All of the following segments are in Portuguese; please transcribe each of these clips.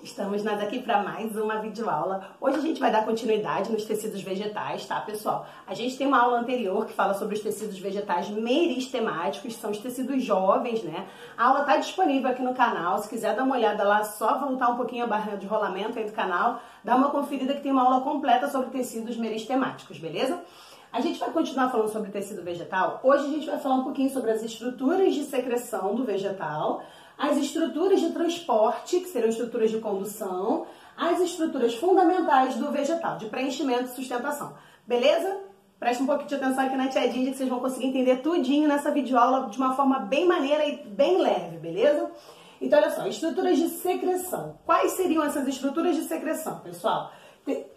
Estamos nós aqui para mais uma videoaula. Hoje a gente vai dar continuidade nos tecidos vegetais, tá, pessoal? A gente tem uma aula anterior que fala sobre os tecidos vegetais meristemáticos, que são os tecidos jovens, né? A aula tá disponível aqui no canal, se quiser dar uma olhada lá, só voltar um pouquinho a barra de rolamento aí do canal, dá uma conferida que tem uma aula completa sobre tecidos meristemáticos, beleza? A gente vai continuar falando sobre tecido vegetal. Hoje a gente vai falar um pouquinho sobre as estruturas de secreção do vegetal, as estruturas de transporte, que seriam estruturas de condução, as estruturas fundamentais do vegetal, de preenchimento e sustentação. Beleza? Presta um pouquinho de atenção aqui na tia Dindy, que vocês vão conseguir entender tudinho nessa videoaula de uma forma bem maneira e bem leve, beleza? Então, olha só, estruturas de secreção. Quais seriam essas estruturas de secreção, pessoal?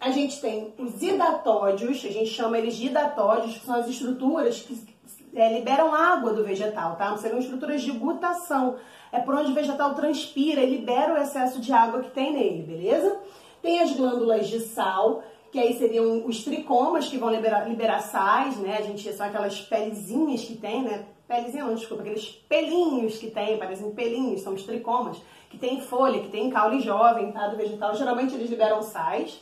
A gente tem os hidatódios, a gente chama eles de hidatódios, que são as estruturas que liberam água do vegetal, tá? Seriam estruturas de gutação. É por onde o vegetal transpira e libera o excesso de água que tem nele, beleza? Tem as glândulas de sal, que aí seriam os tricomas que vão liberar sais, né? São aquelas pelezinhas que tem, né? Pelezinha não, desculpa, aqueles pelinhos que tem, parecem pelinhos, são os tricomas, que tem folha, que tem caule jovem, tá? Do vegetal. Geralmente eles liberam sais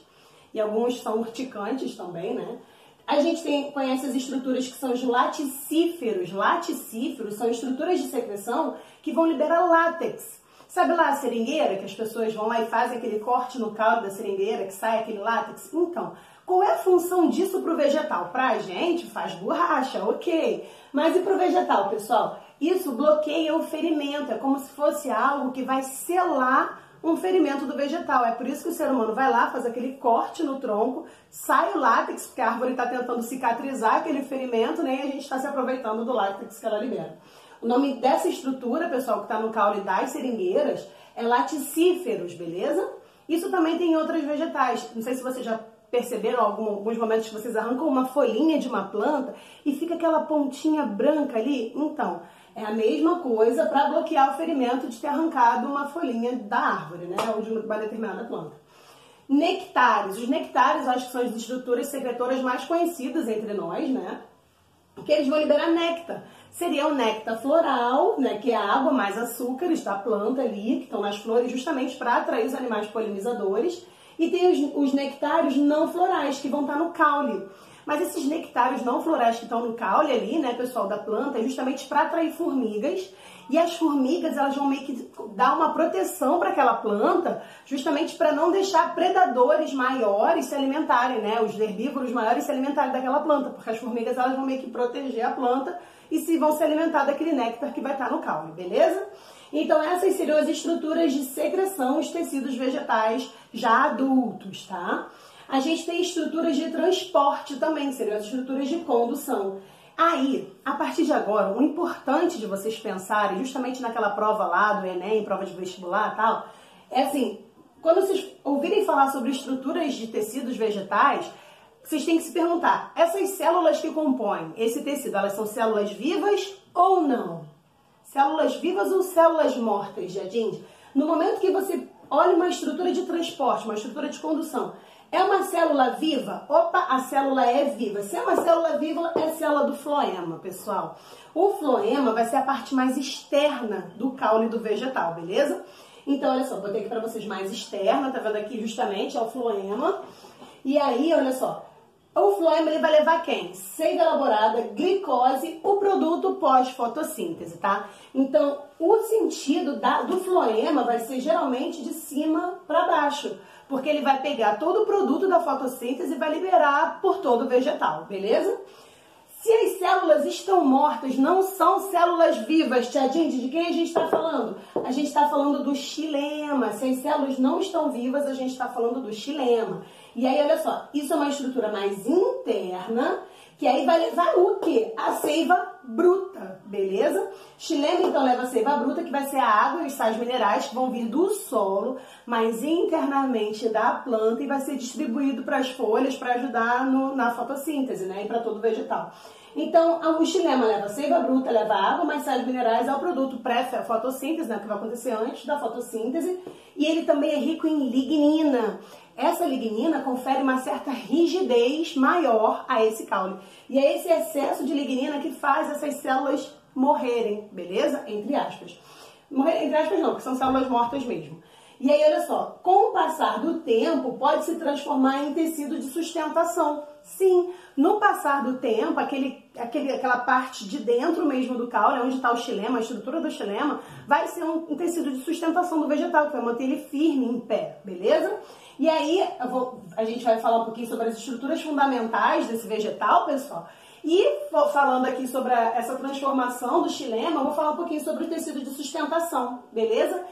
e alguns são urticantes também, né? A gente conhece as estruturas que são os laticíferos. Laticíferos são estruturas de secreção que vão liberar látex. Sabe lá a seringueira, que as pessoas vão lá e fazem aquele corte no caldo da seringueira, que sai aquele látex? Então, qual é a função disso para o vegetal? Pra gente, faz borracha, ok. Mas e para o vegetal, pessoal? Isso bloqueia o ferimento, é como se fosse algo que vai selar um ferimento do vegetal. É por isso que o ser humano vai lá, faz aquele corte no tronco, sai o látex, porque a árvore está tentando cicatrizar aquele ferimento, né? E a gente está se aproveitando do látex que ela libera. O nome dessa estrutura, pessoal, que está no caule das seringueiras, é laticíferos, beleza? Isso também tem em outras vegetais. Não sei se vocês já perceberam alguns momentos que vocês arrancam uma folhinha de uma planta e fica aquela pontinha branca ali. Então, é a mesma coisa para bloquear o ferimento de ter arrancado uma folhinha da árvore, né? Ou de uma determinada planta. Nectários. Os nectários, acho que são as estruturas secretoras mais conhecidas entre nós, né? Porque eles vão liberar néctar. Seria o néctar floral, né? Que é a água mais açúcares da planta ali, que estão nas flores, justamente para atrair os animais polinizadores. E tem os nectários não florais, que vão estar no caule. Mas esses nectários não florais que estão no caule ali, né, pessoal, da planta, é justamente para atrair formigas. E as formigas, elas vão meio que dar uma proteção para aquela planta, justamente para não deixar predadores maiores se alimentarem, né, os herbívoros maiores se alimentarem daquela planta, porque as formigas, elas vão meio que proteger a planta e vão se alimentar daquele néctar que vai estar no caule, beleza? Então, essas seriam as estruturas de secreção, os tecidos vegetais já adultos, tá? A gente tem estruturas de transporte também, que seriam as estruturas de condução. Aí, a partir de agora, o importante de vocês pensarem, justamente naquela prova lá do Enem, prova de vestibular e tal, é assim, quando vocês ouvirem falar sobre estruturas de tecidos vegetais, vocês têm que se perguntar, essas células que compõem esse tecido, elas são células vivas ou não? Células vivas ou células mortas, Jadinho? No momento que você olha uma estrutura de transporte, uma estrutura de condução, é uma célula viva? Opa, a célula é viva. Se é uma célula viva, é a célula do floema, pessoal. O floema vai ser a parte mais externa do caule do vegetal, beleza? Então, olha só, botei aqui para vocês mais externa, tá vendo aqui justamente, é o floema. E aí, olha só, o floema ele vai levar quem? Seiva elaborada, glicose, o produto pós-fotossíntese, tá? Então, o sentido do floema vai ser geralmente de cima para baixo, porque ele vai pegar todo o produto da fotossíntese e vai liberar por todo o vegetal, beleza? Se as células estão mortas, não são células vivas, tia Dindy, de quem a gente está falando? A gente está falando do xilema. Se as células não estão vivas, a gente está falando do xilema. E aí, olha só, isso é uma estrutura mais interna, que aí vai levar o quê? A seiva bruta, beleza? Xilema, então, leva a seiva bruta, que vai ser a água e os sais minerais que vão vir do solo, mas internamente da planta e vai ser distribuído para as folhas para ajudar na fotossíntese, né? E para todo o vegetal. Então, o xilema leva a seiva bruta, leva a água, mais sais minerais, é o produto pré-fotossíntese, né? Que vai acontecer antes da fotossíntese. E ele também é rico em lignina. Essa lignina confere uma certa rigidez maior a esse caule. E é esse excesso de lignina que faz essas células morrerem, beleza? Entre aspas. Morrer, entre aspas não, porque são células mortas mesmo. E aí, olha só, com tempo, pode se transformar em tecido de sustentação. Sim, no passar do tempo, aquela parte de dentro mesmo do caule, onde está o xilema, a estrutura do xilema, vai ser um tecido de sustentação do vegetal, que vai manter ele firme, em pé, beleza? E aí, a gente vai falar um pouquinho sobre as estruturas fundamentais desse vegetal, pessoal. E falando aqui sobre essa transformação do xilema, eu vou falar um pouquinho sobre o tecido de sustentação, beleza?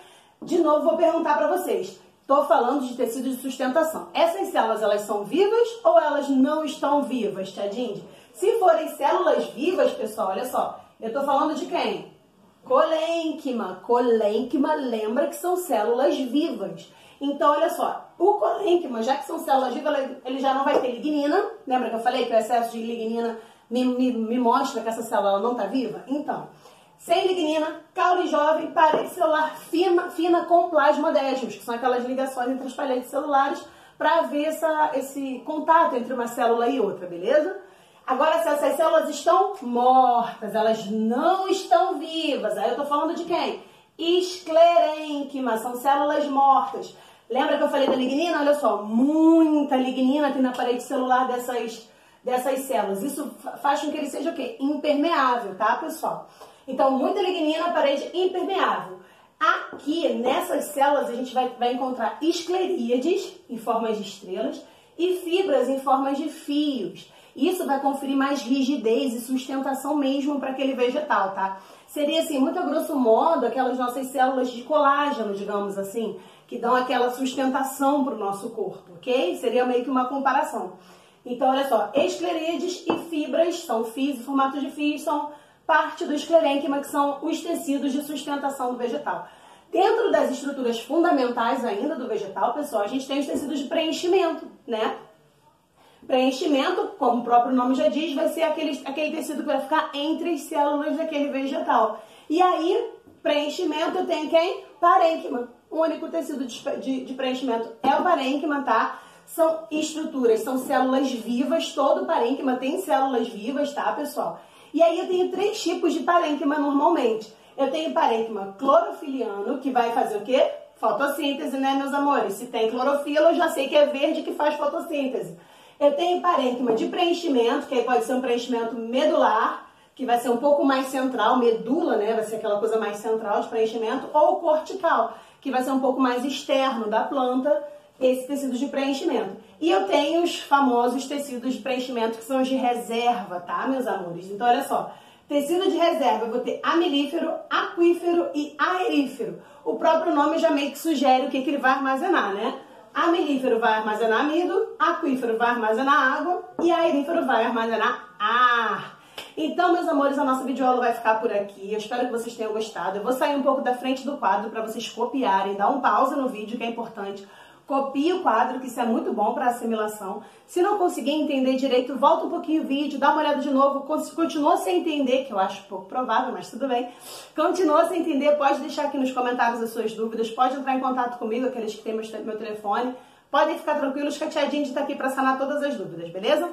De novo, vou perguntar para vocês. Estou falando de tecido de sustentação. Essas células, elas são vivas ou elas não estão vivas, Tia Dindi? Se forem células vivas, pessoal, olha só. Eu estou falando de quem? Colênquima. Colênquima, lembra que são células vivas. Então, olha só. O colênquima, já que são células vivas, ele já não vai ter lignina. Lembra que eu falei que o excesso de lignina me mostra que essa célula não está viva? Então, sem lignina, caule jovem, parede celular fina com plasmodésmos, que são aquelas ligações entre as paredes celulares para haver esse contato entre uma célula e outra, beleza? Agora, se essas células estão mortas, elas não estão vivas, aí eu tô falando de quem? Esclerênquima, são células mortas. Lembra que eu falei da lignina? Olha só, muita lignina tem na parede celular dessas células. Isso faz com que ele seja o quê? Impermeável, tá, pessoal? Então, muita lignina, parede impermeável. Aqui, nessas células, a gente vai encontrar escleríades em formas de estrelas e fibras em formas de fios. Isso vai conferir mais rigidez e sustentação mesmo para aquele vegetal, tá? Seria, assim, muito a grosso modo, aquelas nossas células de colágeno, digamos assim, que dão aquela sustentação para o nosso corpo, ok? Seria meio que uma comparação. Então, olha só, escleríades e fibras, são fios, formatos de fios, são parte do esclerênquima, que são os tecidos de sustentação do vegetal. Dentro das estruturas fundamentais ainda do vegetal, pessoal, a gente tem os tecidos de preenchimento, né? Preenchimento, como o próprio nome já diz, vai ser aquele tecido que vai ficar entre as células daquele vegetal. E aí, preenchimento, eu tenho quem? Parênquima. O único tecido de preenchimento é o parênquima, tá? São estruturas, são células vivas, todo parênquima tem células vivas, tá, pessoal? E aí eu tenho 3 tipos de parênquima normalmente. Eu tenho parênquima clorofiliano, que vai fazer o quê? Fotossíntese, né, meus amores? Se tem clorofila, eu já sei que é verde que faz fotossíntese. Eu tenho parênquima de preenchimento, que aí pode ser um preenchimento medular, que vai ser um pouco mais central, medula, né? Vai ser aquela coisa mais central de preenchimento, ou cortical, que vai ser um pouco mais externo da planta, esse tecido de preenchimento. E eu tenho os famosos tecidos de preenchimento, que são os de reserva, tá, meus amores? Então, olha só, tecido de reserva, eu vou ter amilífero, aquífero e aerífero. O próprio nome já meio que sugere o que ele vai armazenar, né? Amilífero vai armazenar amido, aquífero vai armazenar água e aerífero vai armazenar ar. Então, meus amores, a nossa videoaula vai ficar por aqui. Eu espero que vocês tenham gostado. Eu vou sair um pouco da frente do quadro para vocês copiarem, dar um pausa no vídeo, que é importante. Copie o quadro, que isso é muito bom para assimilação. Se não conseguir entender direito, volta um pouquinho o vídeo, dá uma olhada de novo, continua sem entender, que eu acho pouco provável, mas tudo bem. Continua sem entender, pode deixar aqui nos comentários as suas dúvidas, pode entrar em contato comigo, aqueles que têm meu telefone. Podem ficar tranquilos que a Tia Dindi está aqui para sanar todas as dúvidas, beleza?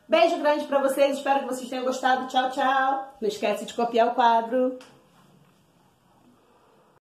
Beijo grande para vocês, espero que vocês tenham gostado. Tchau, tchau. Não esquece de copiar o quadro.